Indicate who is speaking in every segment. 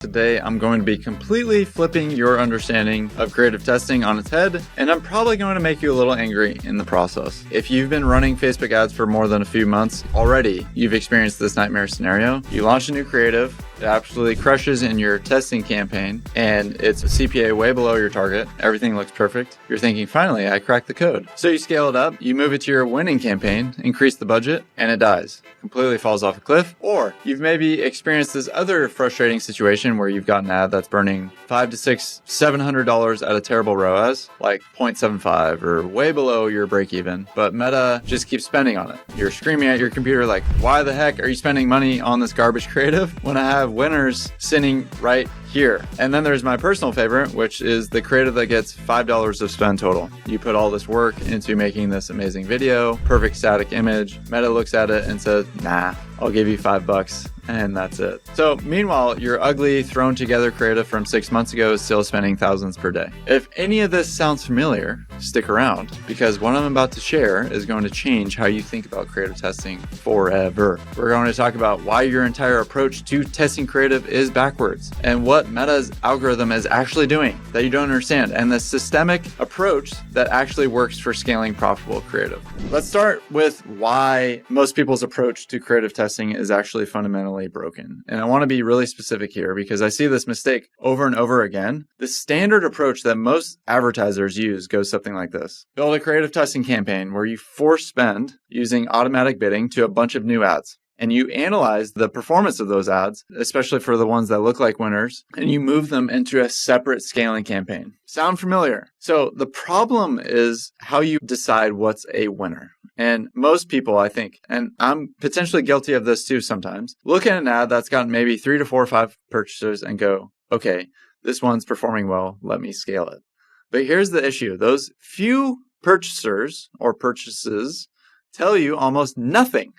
Speaker 1: Today, I'm going to be completely flipping your understanding of creative testing on its head, and I'm probably going to make you a little angry in the process. If you've been running Facebook ads for more than a few months already, you've experienced this nightmare scenario. You launch a new creative, it absolutely crushes in your testing campaign, and it's a CPA way below your target. Everything looks perfect. You're thinking, finally, I cracked the code. So you scale it up, you move it to your winning campaign, increase the budget, and it dies. Completely falls off a cliff. Or you've maybe experienced this other frustrating situation where you've got an ad that's burning $500 to $700 at a terrible ROAS, like 0.75 or way below your break even, but Meta just keeps spending on it. You're screaming at your computer like, why the heck are you spending money on this garbage creative when I have winners sitting right here? And then there's my personal favorite, which is the creative that gets $5 of spend total. You put all this work into making this amazing video, perfect static image. Meta looks at it and says, nah, I'll give you $5 and that's it. So meanwhile, your ugly thrown together creative from 6 months ago is still spending thousands per day. If any of this sounds familiar, stick around because what I'm about to share is going to change how you think about creative testing forever. We're going to talk about why your entire approach to testing creative is backwards and what Meta's algorithm is actually doing that you don't understand, and the systemic approach that actually works for scaling profitable creative. Let's start with why most people's approach to creative testing is actually fundamentally broken. And I want to be really specific here because I see this mistake over and over again. The standard approach that most advertisers use goes something like this. Build a creative testing campaign where you force spend using automatic bidding to a bunch of new ads. And you analyze the performance of those ads, especially for the ones that look like winners, and you move them into a separate scaling campaign. Sound familiar? So the problem is how you decide what's a winner. And most people, I think, and I'm potentially guilty of this too sometimes, look at an ad that's gotten maybe 3 to 4 or 5 purchasers and go, okay, this one's performing well, let me scale it. But here's the issue. Those few purchasers or purchases tell you almost nothing.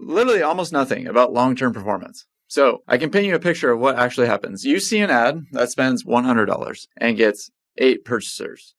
Speaker 1: Literally almost nothing about long-term performance. So I can paint you a picture of what actually happens. You see an ad that spends $100 and gets 8 purchasers.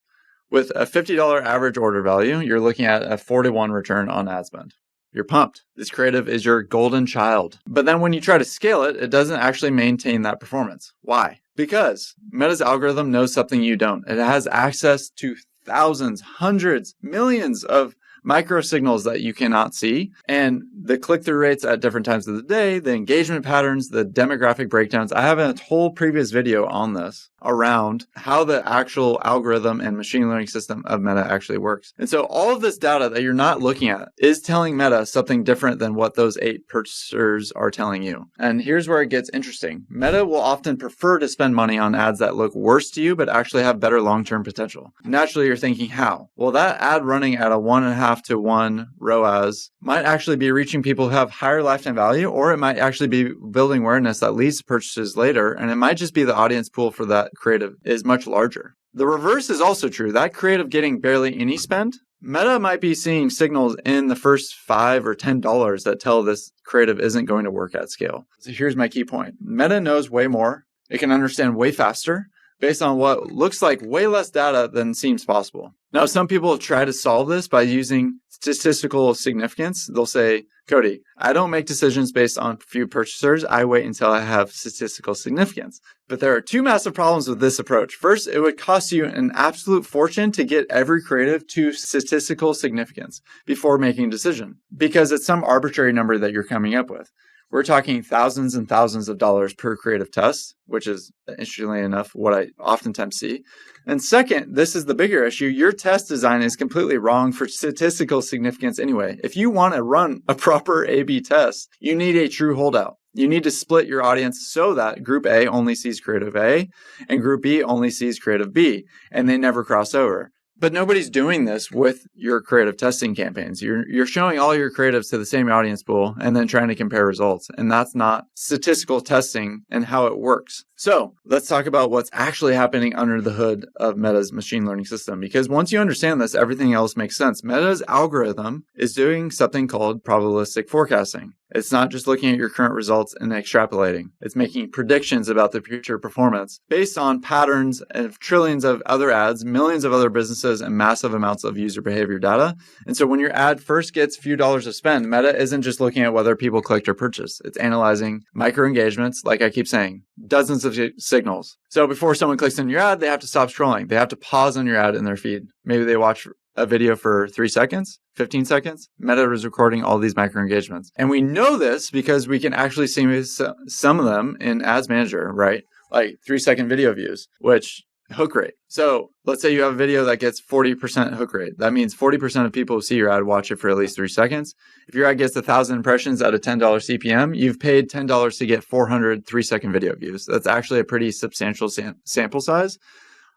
Speaker 1: With a $50 average order value, you're looking at a 4-to-1 return on ad spend. You're pumped. This creative is your golden child. But then when you try to scale it, it doesn't actually maintain that performance. Why? Because Meta's algorithm knows something you don't. It has access to thousands, hundreds, millions of micro signals that you cannot see, and the click-through rates at different times of the day, the engagement patterns, the demographic breakdowns. I have a whole previous video on this around how the actual algorithm and machine learning system of Meta actually works. And so all of this data that you're not looking at is telling Meta something different than what those 8 purchasers are telling you. And here's where it gets interesting. Meta will often prefer to spend money on ads that look worse to you, but actually have better long-term potential. Naturally, you're thinking, how? Well, that ad running at a 1.5 to 1 ROAS might actually be reaching people who have higher lifetime value, or it might actually be building awareness that leads to purchases later. And it might just be the audience pool for that creative is much larger. The reverse is also true. That creative getting barely any spend, Meta might be seeing signals in the first $5 or $10 that tell this creative isn't going to work at scale. So here's my key point. Meta knows way more. It can understand way faster based on what looks like way less data than seems possible. Now, some people have tried to solve this by using statistical significance. They'll say, Cody, I don't make decisions based on few purchasers. I wait until I have statistical significance. But there are 2 massive problems with this approach. First, it would cost you an absolute fortune to get every creative to statistical significance before making a decision, because it's some arbitrary number that you're coming up with. We're talking thousands and thousands of dollars per creative test, which is, interestingly enough, what I oftentimes see. And second, this is the bigger issue. Your test design is completely wrong for statistical significance anyway. If you want to run a proper A/B test, you need a true holdout. You need to split your audience so that group A only sees creative A and group B only sees creative B, and they never cross over. But nobody's doing this with your creative testing campaigns. You're showing all your creatives to the same audience pool and then trying to compare results. And that's not statistical testing and how it works. So let's talk about what's actually happening under the hood of Meta's machine learning system. Because once you understand this, everything else makes sense. Meta's algorithm is doing something called probabilistic forecasting. It's not just looking at your current results and extrapolating. It's making predictions about the future performance based on patterns of trillions of other ads, millions of other businesses, and massive amounts of user behavior data. And so when your ad first gets a few dollars to spend, Meta isn't just looking at whether people clicked or purchased. It's analyzing micro engagements, like I keep saying, dozens of signals. So before someone clicks on your ad, they have to stop scrolling. They have to pause on your ad in their feed. Maybe they watch a video for 3 seconds, 15 seconds. Meta is recording all these micro engagements. And we know this because we can actually see some of them in Ads Manager, right? Like 3-second video views, which hook rate. So let's say you have a video that gets 40% hook rate. That means 40% of people who see your ad watch it for at least 3 seconds. If your ad gets 1,000 impressions at a $10 CPM, you've paid $10 to get 400 3-second video views. That's actually a pretty substantial sample size.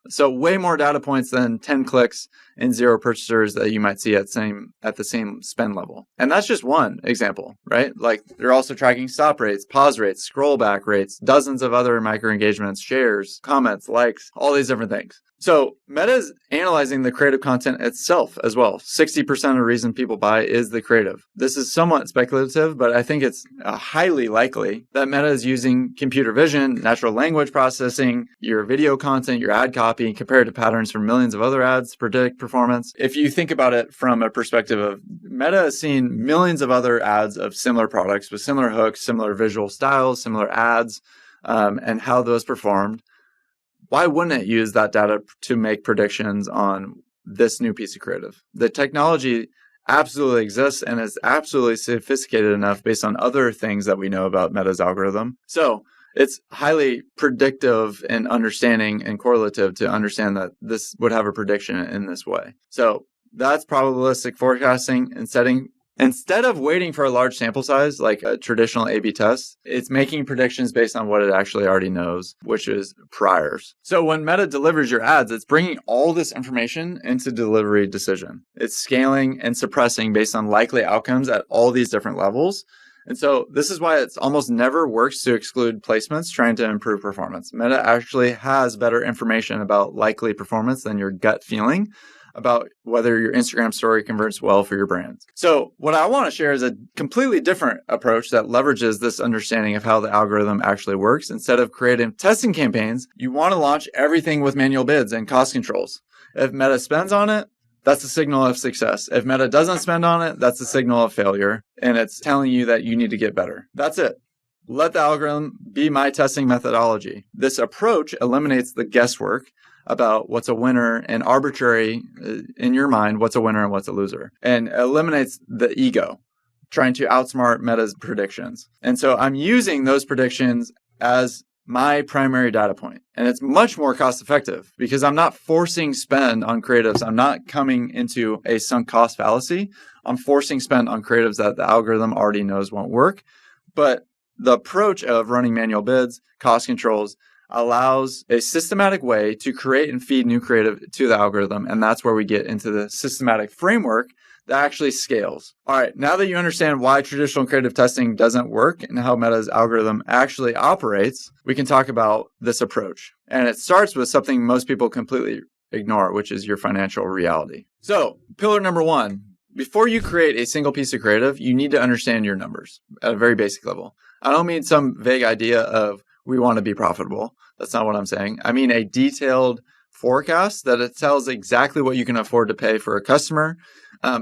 Speaker 1: So way more data points than 10 clicks and 0 purchasers that you might see at the same spend level. And that's just one example, right? Like they're also tracking stop rates, pause rates, scroll back rates, dozens of other micro engagements, shares, comments, likes, all these different things. So Meta is analyzing the creative content itself as well. 60% of the reason people buy is the creative. This is somewhat speculative, but I think it's highly likely that Meta is using computer vision, natural language processing, your video content, your ad copy, compared to patterns from millions of other ads to predict performance. If you think about it from a perspective of Meta has seen millions of other ads of similar products with similar hooks, similar visual styles, similar ads, and how those performed. Why wouldn't it use that data to make predictions on this new piece of creative? The technology absolutely exists and is absolutely sophisticated enough based on other things that we know about Meta's algorithm. So it's highly predictive and understanding and correlative to understand that this would have a prediction in this way. So that's probabilistic forecasting and setting. Instead of waiting for a large sample size, like a traditional A/B test, it's making predictions based on what it actually already knows, which is priors. So when Meta delivers your ads, it's bringing all this information into delivery decision. It's scaling and suppressing based on likely outcomes at all these different levels. And so this is why it's almost never works to exclude placements trying to improve performance. Meta actually has better information about likely performance than your gut feeling about whether your Instagram story converts well for your brands. So what I want to share is a completely different approach that leverages this understanding of how the algorithm actually works. Instead of creating testing campaigns, you want to launch everything with manual bids and cost controls. If Meta spends on it, that's a signal of success. If Meta doesn't spend on it, that's a signal of failure. And it's telling you that you need to get better. That's it. Let the algorithm be my testing methodology. This approach eliminates the guesswork about what's a winner and arbitrary in your mind, what's a winner and what's a loser, and eliminates the ego trying to outsmart Meta's predictions. And so I'm using those predictions as my primary data point. And it's much more cost effective because I'm not forcing spend on creatives. I'm not coming into a sunk cost fallacy. I'm forcing spend on creatives that the algorithm already knows won't work. But the approach of running manual bids, cost controls, allows a systematic way to create and feed new creative to the algorithm. And that's where we get into the systematic framework that actually scales. All right, now that you understand why traditional creative testing doesn't work and how Meta's algorithm actually operates, we can talk about this approach. And it starts with something most people completely ignore, which is your financial reality. So, pillar number 1, before you create a single piece of creative, you need to understand your numbers at a very basic level. I don't mean some vague idea of we want to be profitable. That's not what I'm saying. I mean a detailed forecast that it tells exactly what you can afford to pay for a customer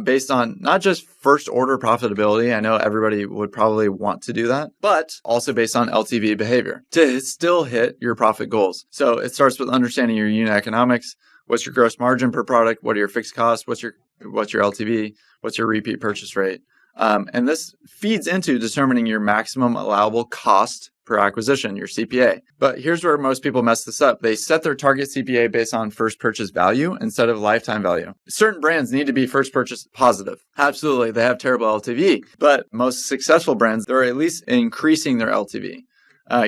Speaker 1: based on not just first order profitability. I know everybody would probably want to do that, but also based on LTV behavior to still hit your profit goals. So it starts with understanding your unit economics. What's your gross margin per product? What are your fixed costs? What's your LTV? What's your repeat purchase rate? And this feeds into determining your maximum allowable cost per acquisition, your CPA. But here's where most people mess this up. They set their target CPA based on first purchase value instead of lifetime value. Certain brands need to be first purchase positive. Absolutely, they have terrible LTV. But most successful brands, they're at least increasing their LTV.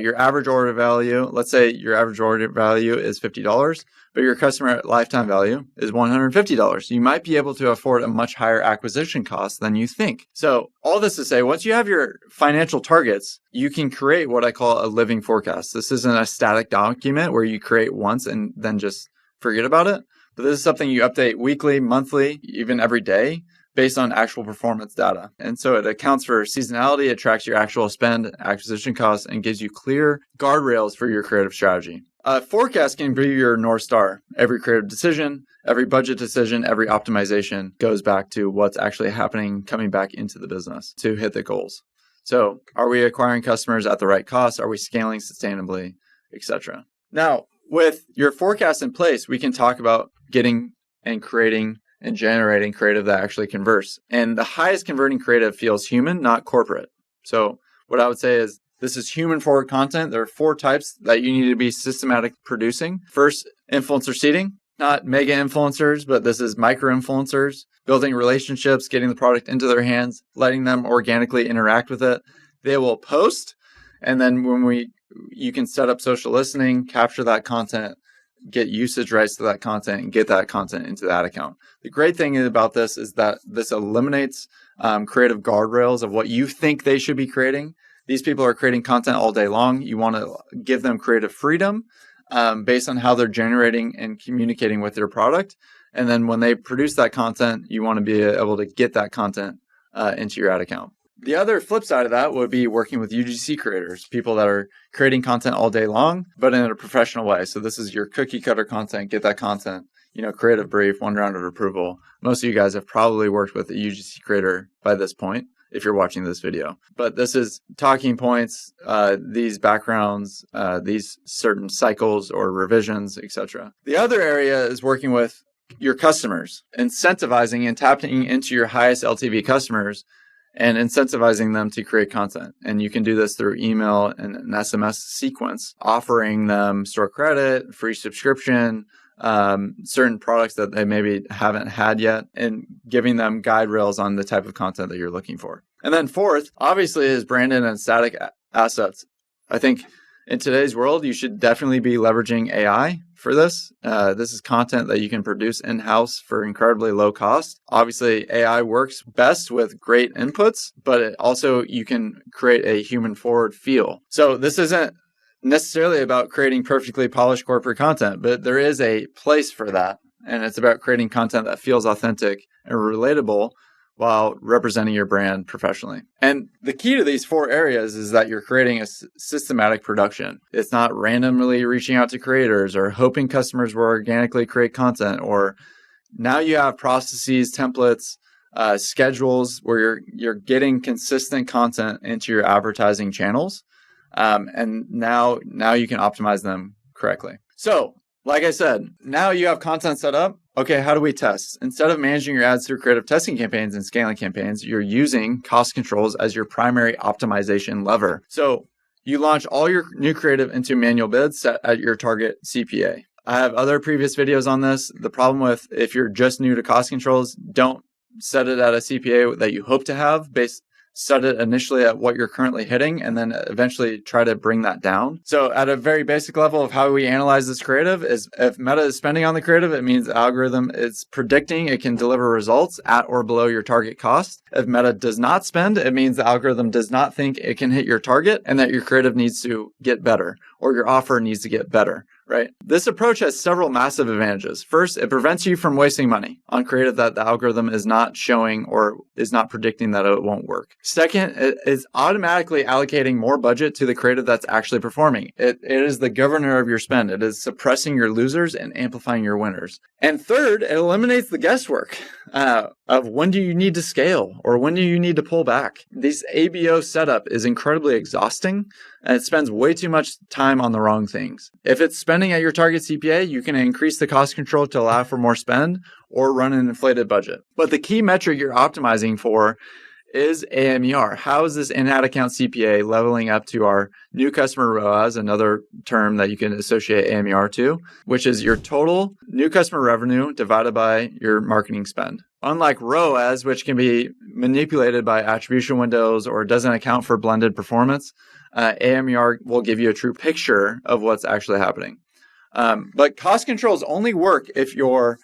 Speaker 1: Your average order value, let's say your average order value is $50, but your customer lifetime value is $150. You might be able to afford a much higher acquisition cost than you think. So all this to say, once you have your financial targets, you can create what I call a living forecast. This isn't a static document where you create once and then just forget about it. But this is something you update weekly, monthly, even every day based on actual performance data. And so it accounts for seasonality, it tracks your actual spend, acquisition costs, and gives you clear guardrails for your creative strategy. Forecast can be your North Star. Every creative decision, every budget decision, every optimization goes back to what's actually happening, coming back into the business to hit the goals. So are we acquiring customers at the right cost? Are we scaling sustainably, etc.? Now, with your forecast in place, we can talk about getting and creating and generating creative that actually converts. And the highest converting creative feels human, not corporate. So what I would say is this is human forward content. There are 4 types that you need to be systematic producing. First, influencer seeding, not mega influencers, but this is micro influencers, building relationships, getting the product into their hands, letting them organically interact with it. They will post. And then you can set up social listening, capture that content, get usage rights to that content, and get that content into that account. The great thing about this is that this eliminates creative guardrails of what you think they should be creating. These people are creating content all day long. You want to give them creative freedom based on how they're generating and communicating with your product. And then when they produce that content, you want to be able to get that content into your ad account. The other flip side of that would be working with UGC creators, people that are creating content all day long, but in a professional way. So this is your cookie cutter content, get that content, creative brief, 1 round of approval. Most of you guys have probably worked with a UGC creator by this point, if you're watching this video. But this is talking points, these backgrounds, these certain cycles or revisions, etc. The other area is working with your customers, incentivizing and tapping into your highest LTV customers and incentivizing them to create content. And you can do this through email and an SMS sequence, offering them store credit, free subscription, certain products that they maybe haven't had yet, and giving them guide rails on the type of content that you're looking for. And then fourth, obviously, is branded and static assets. I think in today's world, you should definitely be leveraging AI for this. This is content that you can produce in-house for incredibly low cost. Obviously, AI works best with great inputs, but you can create a human forward feel. So this isn't necessarily about creating perfectly polished corporate content, but there is a place for that. And it's about creating content that feels authentic and relatable while representing your brand professionally. And the key to these 4 areas is that you're creating a systematic production. It's not randomly reaching out to creators or hoping customers will organically create content, or now you have processes, templates, schedules where you're getting consistent content into your advertising channels. And now you can optimize them correctly. So, like I said, now you have content set up. Okay, how do we test? Instead of managing your ads through creative testing campaigns and scaling campaigns, you're using cost controls as your primary optimization lever. So you launch all your new creative into manual bids set at your target CPA. I have other previous videos on this. The problem with if you're just new to cost controls, don't set it at a CPA that you hope to have. Set it initially at what you're currently hitting and then eventually try to bring that down. So at a very basic level of how we analyze this creative is if Meta is spending on the creative, it means the algorithm is predicting it can deliver results at or below your target cost. If Meta does not spend, it means the algorithm does not think it can hit your target and that your creative needs to get better or your offer needs to get better. Right? This approach has several massive advantages. First, it prevents you from wasting money on creative that the algorithm is not showing or is not predicting that it won't work. Second, it is automatically allocating more budget to the creative that's actually performing. It is the governor of your spend. It is suppressing your losers and amplifying your winners. And third, it eliminates the guesswork of when do you need to scale or when do you need to pull back. This ABO setup is incredibly exhausting and it spends way too much time on the wrong things. If it's spending at your target CPA, you can increase the cost control to allow for more spend or run an inflated budget. But the key metric you're optimizing for is AMER. How is this in-ad account CPA leveling up to our new customer ROAS, another term that you can associate AMER to, which is your total new customer revenue divided by your marketing spend. Unlike ROAS, which can be manipulated by attribution windows or doesn't account for blended performance, AMER will give you a true picture of what's actually happening. But cost controls only work if your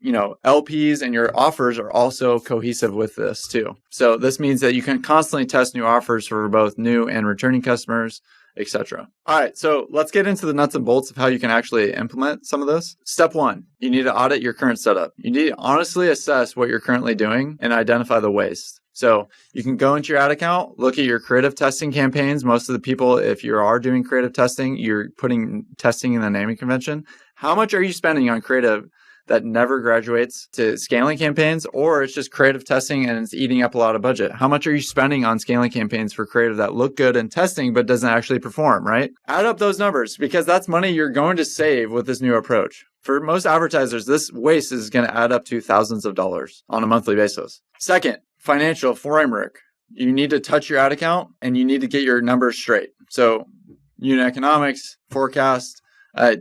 Speaker 1: LPs and your offers are also cohesive with this too. So this means that you can constantly test new offers for both new and returning customers, etc. All right, so let's get into the nuts and bolts of how you can actually implement some of this. Step 1, you need to audit your current setup. You need to honestly assess what you're currently doing and identify the waste. So you can go into your ad account, look at your creative testing campaigns. Most of the people, if you are doing creative testing, you're putting testing in the naming convention. How much are you spending on creative that never graduates to scaling campaigns, or it's just creative testing and it's eating up a lot of budget? How much are you spending on scaling campaigns for creative that look good in testing but doesn't actually perform, right? Add up those numbers, because that's money you're going to save with this new approach. For most advertisers, this waste is going to add up to thousands of dollars on a monthly basis. Second, financial framework. You need to touch your ad account and you need to get your numbers straight. So unit economics, forecast,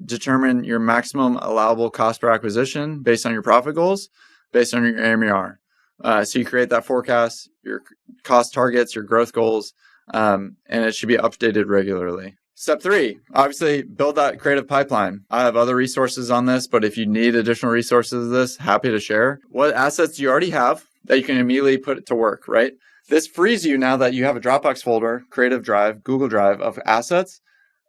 Speaker 1: determine your maximum allowable cost per acquisition based on your profit goals, based on your AMR. So you create that forecast, your cost targets, your growth goals, and it should be updated regularly. Step 3, obviously build that creative pipeline. I have other resources on this, but if you need additional resources of this, happy to share. What assets do you already have that you can immediately put it to work, right? This frees you now that you have a Dropbox folder, Creative Drive, Google Drive of assets.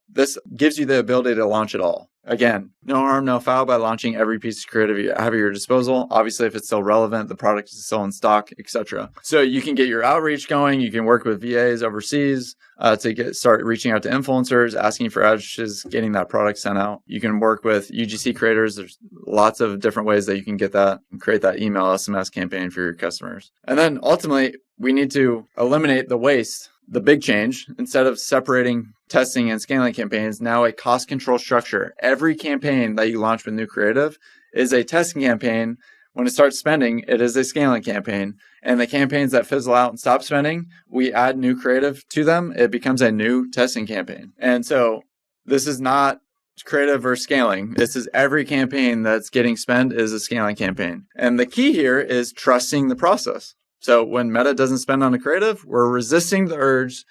Speaker 1: This gives you the ability to launch it all. Again, no harm, no foul by launching every piece of creative you have at your disposal. Obviously, if it's still relevant, the product is still in stock, etc. So you can get your outreach going. You can work with VAs overseas to start reaching out to influencers, asking for addresses, getting that product sent out. You can work with UGC creators. There's lots of different ways that you can get that and create that email SMS campaign for your customers. And then ultimately, we need to eliminate the waste. The big change, instead of separating testing and scaling campaigns, now a cost control structure. Every campaign that you launch with new creative is a testing campaign. When it starts spending, it is a scaling campaign. And the campaigns that fizzle out and stop spending, we add new creative to them. It becomes a new testing campaign. And so this is not creative or scaling. This is every campaign that's getting spent is a scaling campaign. And the key here is trusting the process. So when Meta doesn't spend on a creative, we're resisting the urge,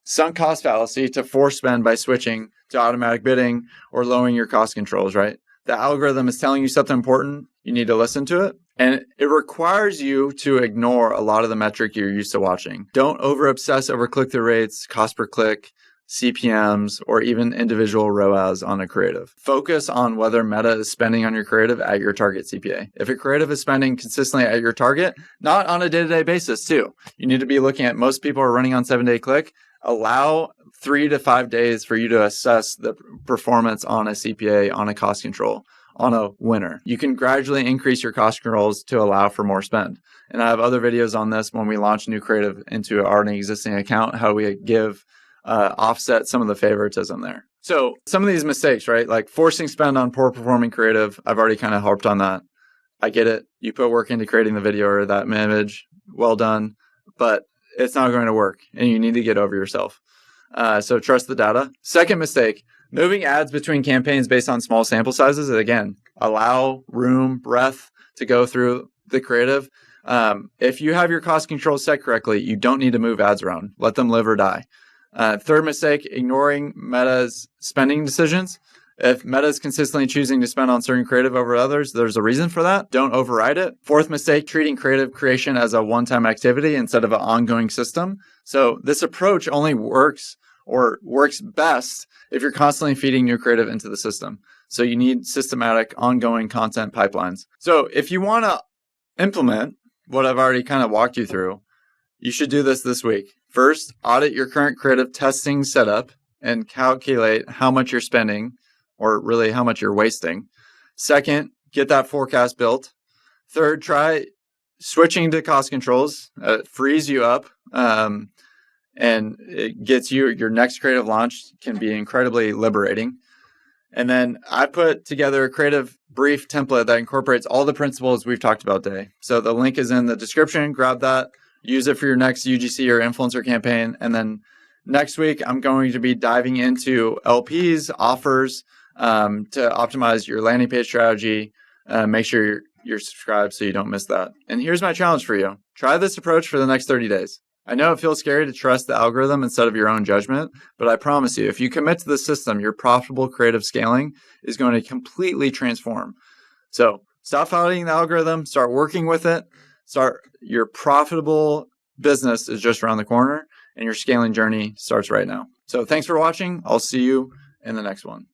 Speaker 1: sunk cost fallacy, to force spend by switching to automatic bidding or lowering your cost controls, right? The algorithm is telling you something important. You need to listen to it. And it requires you to ignore a lot of the metric you're used to watching. Don't over obsess over click-through rates, cost per click, CPMs, or even individual ROAS on a creative. Focus on whether Meta is spending on your creative at your target CPA. If a creative is spending consistently at your target, not on a day-to-day basis too. You need to be looking at, most people are running on 7-day click. Allow 3 to 5 days for you to assess the performance on a CPA, on a cost control, on a winner. You can gradually increase your cost controls to allow for more spend. And I have other videos on this when we launch new creative into our existing account, how we give offset some of the favoritism there. So some of these mistakes, right? Like forcing spend on poor performing creative. I've already kind of harped on that. I get it. You put work into creating the video or that image. Well done. But it's not going to work and you need to get over yourself. So trust the data. Second mistake, moving ads between campaigns based on small sample sizes. Again, allow room, breadth to go through the creative. If you have your cost controls set correctly, you don't need to move ads around. Let them live or die. Third mistake, ignoring Meta's spending decisions. If Meta is consistently choosing to spend on certain creative over others, there's a reason for that. Don't override it. Fourth mistake, treating creative creation as a one-time activity instead of an ongoing system. So this approach only works best if you're constantly feeding new creative into the system. So you need systematic, ongoing content pipelines. So if you want to implement what I've already kind of walked you through, you should do this week. First, audit your current creative testing setup and calculate how much you're spending, or really how much you're wasting. Second, get that forecast built. Third, try switching to cost controls. It frees you up and it gets you, your next creative launch can be incredibly liberating. And then I put together a creative brief template that incorporates all the principles we've talked about today. So the link is in the description. Grab that. Use it for your next UGC or influencer campaign. And then next week, I'm going to be diving into LPs, offers to optimize your landing page strategy. Make sure you're subscribed so you don't miss that. And here's my challenge for you. Try this approach for the next 30 days. I know it feels scary to trust the algorithm instead of your own judgment, but I promise you, if you commit to the system, your profitable creative scaling is going to completely transform. So stop following the algorithm, start working with it. Your profitable business is just around the corner, and your scaling journey starts right now. So thanks for watching. I'll see you in the next one.